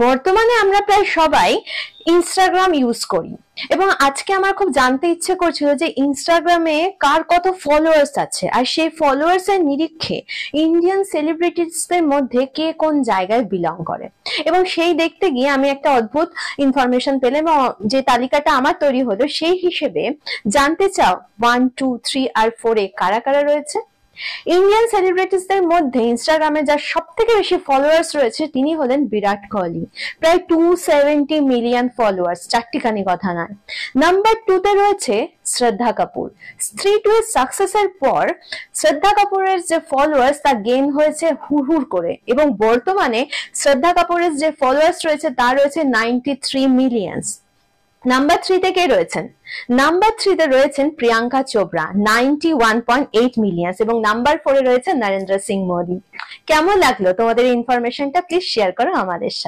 বর্তমানে আমরা প্রায় সবাই ইনস্টাগ্রাম ইউজ করি এবং আজকে আমার খুব জানতে ইচ্ছে করছিল যে ইনস্টাগ্রামে কার কত ফলোয়ার্স আছে আর সেই ফলোয়ার্স এর নিরিখে ইন্ডিয়ান সেলিব্রিটিসদের মধ্যে কে কোন জায়গায় বিলং করে এবং সেই দেখতে গিয়ে আমি একটা অদ্ভুত ইনফরমেশন পেলাম এবং যে তালিকাটা আমার তৈরি হলো সেই হিসেবে জানতে চাও 1, 2, 3 আর 4 এ কারা কারা রয়েছে। ইন্ডিয়ান সেলিব্রিটিসদের মধ্যে ইনস্টাগ্রামে যার সব থেকে বেশি ফলোয়ার্স রয়েছে তিনি হলেন বিরাট কোহলি, প্রায় 270 মিলিয়ন ফলোয়ার্স, চারটিখানি কথা নয়। নাম্বার 2 তে রয়েছে শ্রদ্ধা কাপুর। স্ত্রী 2 এর সাকসেসের পর শ্রদ্ধা কাপুরের যে ফলোয়ার্স তা গেইন হয়েছে হুড় করে এবং বর্তমানে শ্রদ্ধা কাপুরের যে ফলোয়ার্স রয়েছে তা রয়েছে 93 মিলিয়ন। নাম্বার 3 তে কে রয়েছেন? নাম্বার 3 তে রয়েছেন প্রিয়াঙ্কা চোপড়া, 91.8 মিলিয়ন এবং নাম্বার 4 এ রয়েছে নরেন্দ্র সিং মোদি। কেমন লাগলো তোমাদের ইনফরমেশনটা? প্লিজ শেয়ার করো আমাদের সাথে।